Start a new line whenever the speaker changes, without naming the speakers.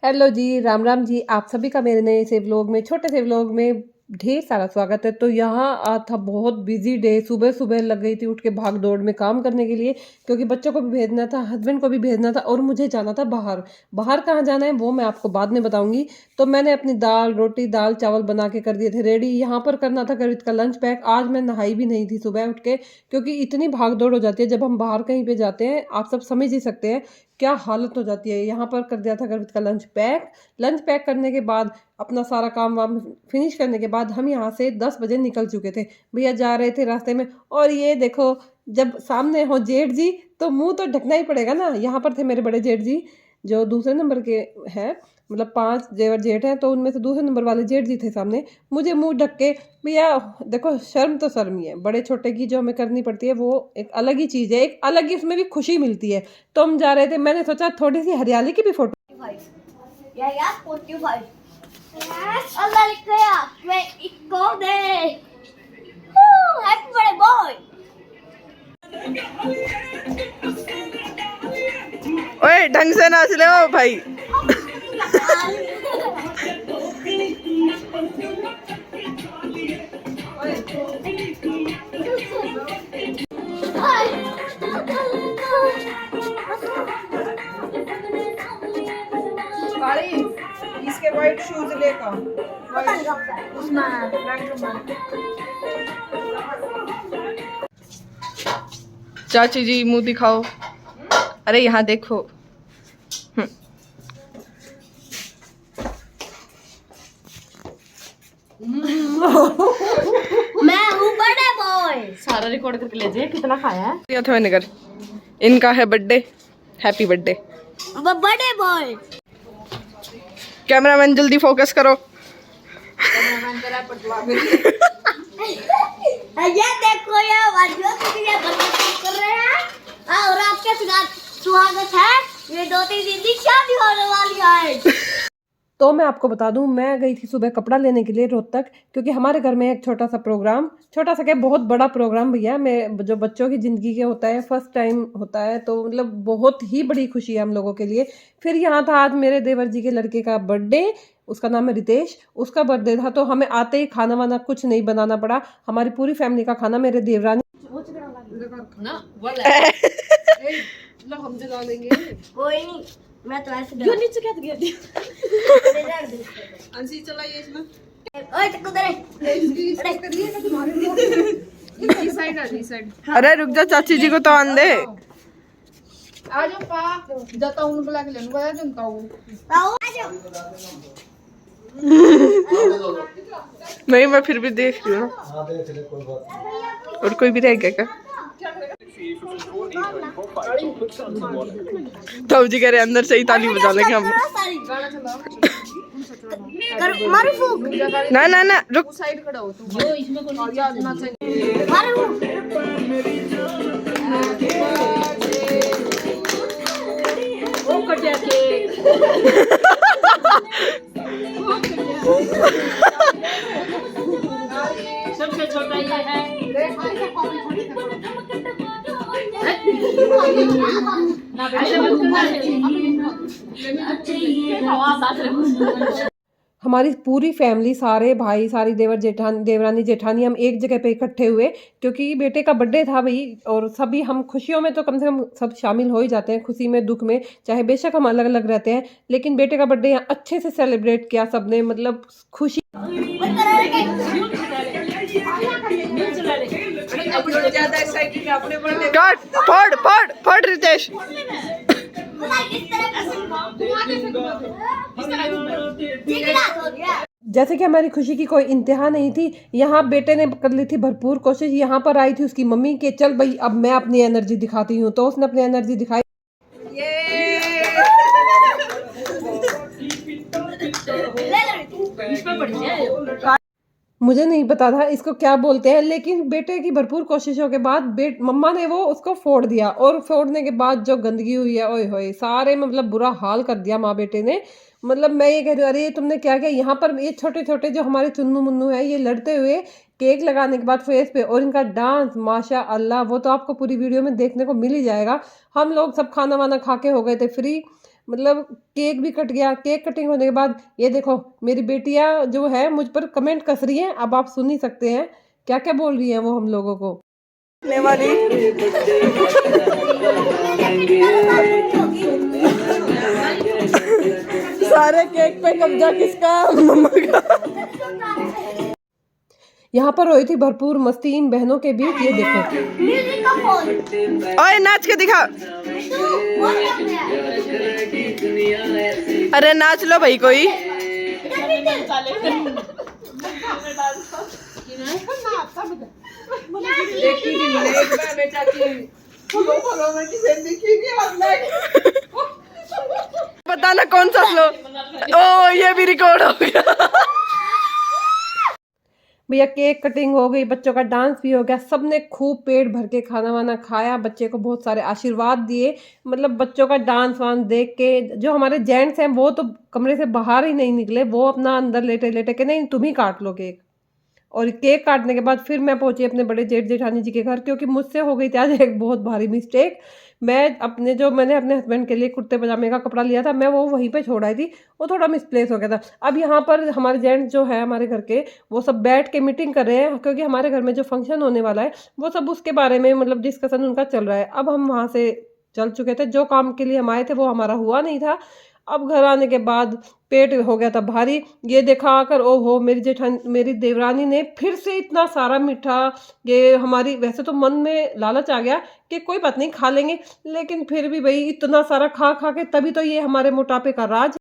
Hello जी, राम राम जी। आप सभी का मेरे नए से व्लॉग में, छोटे से व्लॉग में ढेर सारा स्वागत है। तो यहाँ था बहुत बिजी डे। सुबह सुबह लग गई थी उठ के भाग दौड़ में काम करने के लिए, क्योंकि बच्चों को भी भेजना था, हस्बैंड को भी भेजना था और मुझे जाना था बाहर। बाहर कहाँ जाना है वो मैं आपको बाद में बताऊंगी। तो मैंने अपनी दाल रोटी दाल चावल बना के कर दिए थे रेडी। यहाँ पर करना था गर्वित का लंच पैक। आज मैं नहाई भी नहीं थी सुबह उठ के, क्योंकि इतनी भाग दौड़ हो जाती है जब हम बाहर कहीं पे जाते हैं। आप सब समझ ही सकते हैं क्या हालत हो जाती है। यहाँ पर कर दिया था गर्वित का लंच पैक। लंच पैक करने के बाद अपना सारा काम वाम फिनिश करने के बाद हम यहाँ से 10 बजे निकल चुके थे। भैया जा रहे थे रास्ते में, और ये देखो, जब सामने हो जेठ जी तो मुंह तो ढकना ही पड़ेगा ना। यहाँ पर थे मेरे बड़े जेठ जी, जो दूसरे नंबर के हैं, मतलब 5 जेठ हैं, तो उनमें से दूसरे नंबर वाले जेठ जी थे सामने। मुझे मुंह ढक के, भैया देखो शर्म तो शर्म ही है, बड़े छोटे की जो हमें करनी पड़ती है वो एक अलग ही चीज़ है, एक अलग ही उसमें भी खुशी मिलती है। तो हम जा रहे थे, मैंने सोचा थोड़ी सी हरियाली की भी photo.
Ja, 45. Yes. Allah likaya. मैं इको दे। Happy birthday boy.
ओए ढंग से नाच ले ओ भाई। इसके व्हाइट शूज लेकर चाची जी मुंह दिखाओ। अरे यहाँ देखो।
मैं हूँ बड़े बॉय।
सारा रिकॉर्ड करके ले जाइए कितना खाया है।
दिया था मैंने कर। इनका है बर्थडे, हैप्पी बर्थडे।
बड़े बॉय।
कैमरामैन जल्दी फोकस करो।
ये देखो ये वादियों की ये गलती कर रहे हैं और आपके स्वागत है। ये 2-3 दिन की शादी होने वाली है।
तो मैं आपको बता दूं, मैं गई थी सुबह कपड़ा लेने के लिए रोहतक, क्योंकि हमारे घर में एक छोटा सा प्रोग्राम, छोटा सा क्या बहुत बड़ा प्रोग्राम भैया, मैं जो बच्चों की ज़िंदगी के होता है, फर्स्ट टाइम होता है, तो मतलब बहुत ही बड़ी खुशी है हम लोगों के लिए। फिर यहाँ था आज मेरे देवर जी के लड़के का बर्थडे, उसका नाम है रितेश, उसका बर्थडे था। तो हमें आते ही खाना वाना कुछ नहीं बनाना पड़ा, हमारी पूरी फैमिली का खाना मेरे देवरानी हम जला लेंगे।
कोई नहीं, मैं तो ऐसे
जो नीचे क्या गया
अंशी चलाइए इसमें।
ओए चक्कू दे।
इस साइड आ, इस साइड।
अरे रुक जा, चाची जी को तो आन दे।
आ जाओ पा, जाता हूँ बुला के लेने को जनता हूँ।
आओ आ जाओ।
नहीं मैं फिर भी देख रही हूँ। और कोई भी रह गया क्या? तो जी कह रहे अंदर से ही ताली बजा लेंगे हम।
मारू फूक।
ना ना ना रुक।
साइड खड़ा हो तू, जो इसमें कोई ना चाहिए।
मारू
ओ कटिया केक। सबसे छोटा ये है। हमारी पूरी फैमिली, सारे भाई, सारी देवरानी जेठानी, हम एक जगह पे इकट्ठे हुए, क्योंकि बेटे का बर्थडे था भाई। और सभी हम खुशियों में तो कम से कम सब शामिल हो ही जाते हैं, खुशी में दुख में, चाहे बेशक हम अलग अलग रहते हैं, लेकिन बेटे का बर्थडे यहाँ अच्छे से सेलिब्रेट किया सबने, मतलब खुशी।
काट फोड़ फोड़ फोड़ रितेश।
जैसे कि हमारी खुशी की कोई इंतहा नहीं थी। यहाँ बेटे ने कर ली थी भरपूर कोशिश। यहाँ पर आई थी उसकी मम्मी के, चल भाई अब मैं अपनी एनर्जी दिखाती हूँ, तो उसने अपनी एनर्जी दिखाई। मुझे नहीं पता था इसको क्या बोलते हैं, लेकिन बेटे की भरपूर कोशिशों के बाद मम्मा ने वो उसको फोड़ दिया, और फोड़ने के बाद जो गंदगी हुई है, ओए होए, सारे मतलब बुरा हाल कर दिया माँ बेटे ने। मतलब मैं ये कह रही हूँ, अरे तुमने क्या किया। यहाँ पर ये छोटे छोटे जो हमारे चुन्नू मुन्नू है, ये लड़ते हुए केक लगाने के बाद फेस पे, और इनका डांस माशा अल्लाह, वो तो आपको पूरी वीडियो में देखने को मिल ही जाएगा। हम लोग सब खाना वाना खा के हो गए थे फ्री। मतलब केक भी कट गया। केक कटिंग होने के बाद ये देखो मेरी बेटियां जो है मुझ पर कमेंट कस रही हैं। अब आप सुन ही सकते हैं क्या क्या बोल रही हैं वो हम लोगों को।
वाली सारे केक पे कब्जा किसका? मम्मा का।
यहाँ पर हुई थी भरपूर मस्ती इन बहनों के बीच। ये देखो
म्यूजिक का फोन।
ओए नाच के दिखा। अरे नाच लो भाई कोई। बताना कौन सा स्लो। ओ ये भी रिकॉर्ड हो गया।
भैया केक कटिंग हो गई, बच्चों का डांस भी हो गया, सबने खूब पेट भर के खाना वाना खाया, बच्चे को बहुत सारे आशीर्वाद दिए। मतलब बच्चों का डांस वांस देख के जो हमारे जेंट्स हैं वो तो कमरे से बाहर ही नहीं निकले, वो अपना अंदर लेटे लेटे के नहीं तुम ही काट लो केक। और केक काटने के बाद फिर मैं पहुंची अपने बड़े जेठ जेठानी जी के घर, क्योंकि मुझसे हो गई थी आज एक बहुत भारी मिस्टेक। मैंने अपने हस्बैंड के लिए कुर्ते पजामे का कपड़ा लिया था, मैं वो वहीं पे छोड़ आई थी, वो थोड़ा मिसप्लेस हो गया था। अब यहाँ पर हमारे जेंट्स जो है हमारे घर के, वो सब बैठ के मीटिंग कर रहे हैं, क्योंकि हमारे घर में जो फंक्शन होने वाला है वो सब उसके बारे में मतलब डिस्कशन उनका चल रहा है। अब हम वहाँ से चल चुके थे, जो काम के लिए हम आए थे वो हमारा हुआ नहीं था। अब घर आने के बाद पेट हो गया था भारी। ये देखा आकर ओहो मेरी देवरानी ने फिर से इतना सारा मीठा। ये हमारी वैसे तो मन में लालच आ गया कि कोई बात नहीं खा लेंगे, लेकिन फिर भी भाई इतना सारा खा खा के तभी तो ये हमारे मोटापे का राज